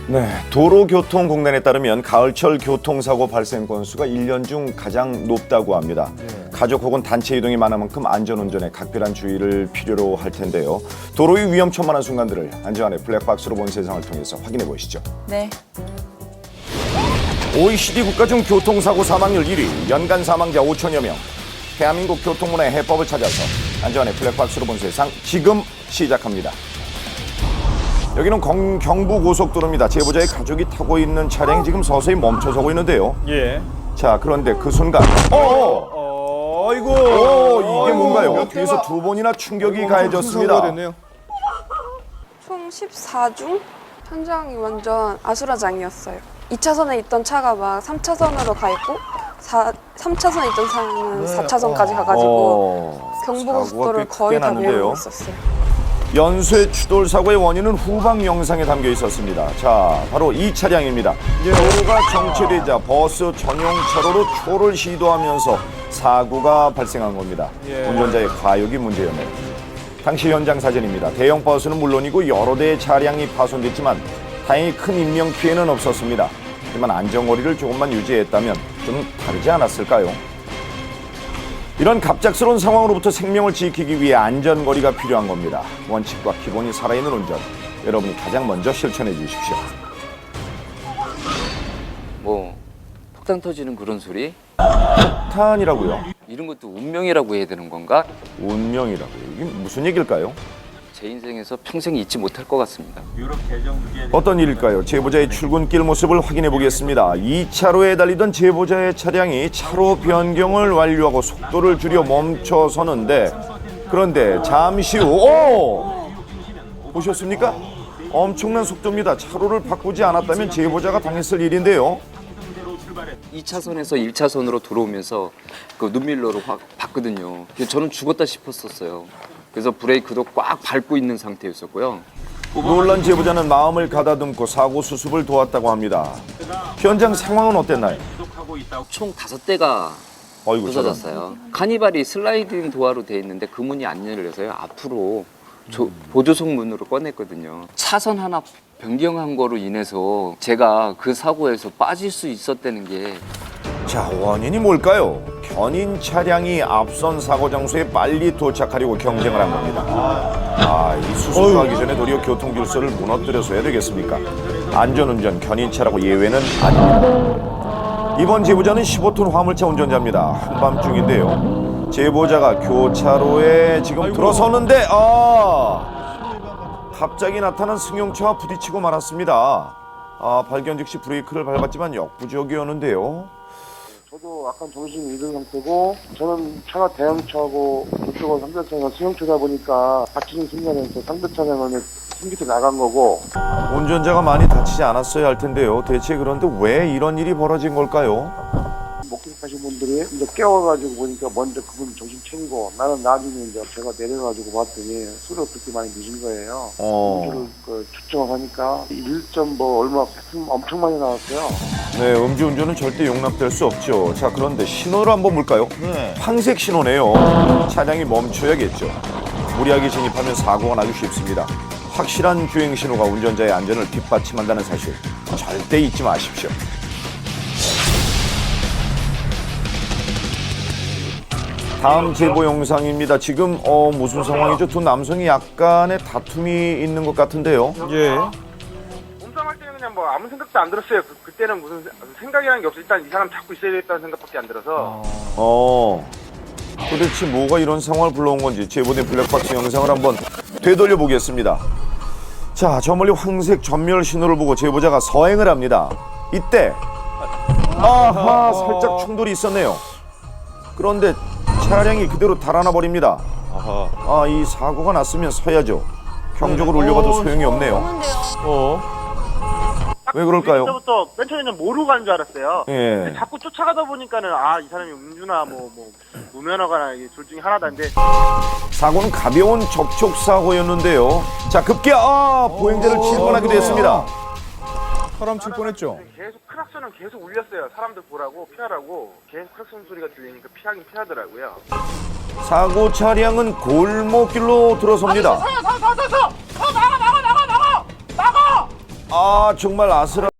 네, 도로교통공단에 따르면 가을철 교통사고 발생 건수가 1년 중 가장 높다고 합니다. 가족 혹은 단체 이동이 많은 만큼 안전운전에 각별한 주의를 필요로 할 텐데요. 도로의 위험천만한 순간들을 안전한의 블랙박스로 본 세상을 통해서 확인해 보시죠. 네. OECD 국가 중 교통사고 사망률 1위, 연간 사망자 5천여 명. 대한민국 교통문화의 해법을 찾아서 안전한의 블랙박스로 본 세상 지금 시작합니다. 여기는 경부고속도로입니다. 제보자의 가족이 타고 있는 차량이 지금 서서히 멈춰서고 있는데요. 예. 자, 그런데 그 순간 어이구. 이게 뭔가요? 뒤에서 두 번이나 충격이 가해졌습니다. 됐네요. 총 14중? 현장이 완전 아수라장이었어요. 2차선에 있던 차가 막 3차선으로 가 있고 3차선에 있던 차는 4차선까지 가가지고 경부고속도로를 거의 다 메우고 있었어요. 연쇄 추돌 사고의 원인은 후방 영상에 담겨 있었습니다. 자, 바로 이 차량입니다. 도로가 정체되자 버스 전용 차로로 초를 시도하면서 사고가 발생한 겁니다. 운전자의 과욕이 문제였네요. 당시 현장 사진입니다. 대형 버스는 물론이고 여러 대의 차량이 파손됐지만 다행히 큰 인명 피해는 없었습니다. 하지만 안전거리를 조금만 유지했다면 좀 다르지 않았을까요? 이런 갑작스러운 상황으로부터 생명을 지키기 위해 안전거리가 필요한 겁니다. 원칙과 기본이 살아있는 운전, 여러분이 가장 먼저 실천해 주십시오. 뭐 폭탄 터지는 그런 소리? 폭탄이라고요? 이런 것도 운명이라고 해야 되는 건가? 운명이라고요? 이게 무슨 얘기일까요? 제 인생에서 평생 잊지 못할 것 같습니다. 어떤 일일까요? 제보자의 출근길 모습을 확인해 보겠습니다. 2차로에 달리던 제보자의 차량이 차로 변경을 완료하고 속도를 줄여 멈춰서는데 그런데 잠시 후 보셨습니까? 엄청난 속도입니다. 차로를 바꾸지 않았다면 제보자가 당했을 일인데요. 2차선에서 1차선으로 들어오면서 그 눈밀러로 확 봤거든요. 저는 죽었다 싶었었어요. 그래서 브레이크도 꽉 밟고 있는 상태였었고요. 놀란 제보자는 마음을 가다듬고 사고 수습을 도왔다고 합니다. 현장 상황은 어땠나요? 총 5대가 어이구, 부서졌어요. 카니발이 슬라이딩 도어로 돼 있는데 그 문이 안 열려서요. 앞으로 보조석 문으로 꺼냈거든요. 차선 하나 변경한 거로 인해서 제가 그 사고에서 빠질 수 있었다는 게 자, 원인이 뭘까요? 견인 차량이 앞선 사고 장소에 빨리 도착하려고 경쟁을 한 겁니다. 이 수습도 하기 전에 도리어 교통 질서를 무너뜨려서 해야 되겠습니까? 안전운전 견인차라고 예외는 아닙니다. 이번 제보자는 15톤 화물차 운전자입니다. 한밤중인데요. 제보자가 교차로에 지금 들어서는데 갑자기 나타난 승용차와 부딪히고 말았습니다. 발견 즉시 브레이크를 밟았지만 역부족이었는데요. 저도 약간 정신이 잃은 상태고 저는 차가 대형차고 그쪽은 상대차가 승용차다 보니까 다치는 순간에 상대 차량은 힘기게 나간 거고 운전자가 많이 다치지 않았어야 할 텐데요. 대체 그런데 왜 이런 일이 벌어진 걸까요? 목격하신 분들이 이제 깨워가지고 보니까 먼저 그분 정신 차리고 나는 나중에 이제 제가 내려가지고 봤더니 술을 그렇게 많이 드신 거예요. 음주를 측정을 하니까 1점 얼마 엄청 많이 나왔어요. 네, 음주운전은 절대 용납될 수 없죠. 자, 그런데 신호를 한번 볼까요? 황색 신호네요. 차량이 멈춰야겠죠. 무리하게 진입하면 사고가 나기 쉽습니다. 확실한 주행 신호가 운전자의 안전을 뒷받침한다는 사실 절대 잊지 마십시오. 다음 제보 영상입니다. 지금 무슨 상황이죠? 두 남성이 약간의 다툼이 있는 것 같은데요. 예. 몸싸움할 때는 그냥 뭐 아무 생각도 안 들었어요. 그때는 무슨 생각이라는 게 없어. 일단 이 사람 잡고 있어야겠다는 생각밖에 안 들어서. 도대체 뭐가 이런 상황을 불러온 건지 제보된 블랙박스 영상을 한번 되돌려 보겠습니다. 자, 저 멀리 황색 전멸 신호를 보고 제보자가 서행을 합니다. 이때 살짝 충돌이 있었네요. 그런데 차량이 그대로 달아나 버립니다. 이 사고가 났으면 서야죠. 경적을 울려봐도 소용이 없네요. 왜 그럴까요? 그때부터 맨 처음에는 모르고 가는 줄 알았어요. 예. 근데 자꾸 쫓아가다 보니까는 이 사람이 음주나 무면허가나 이게 둘 중에 하나다인데. 사고는 가벼운 접촉 사고였는데요. 자, 급기야 보행자를 질문하기도 했습니다. 사람 칠 뻔했죠. 계속 크락션은 계속 울렸어요. 사람들 보라고 피하라고 계속 크락션 소리가 들리니까 피하긴 피하더라고요. 사고 차량은 골목길로 들어섭니다. 아, 정말 아슬아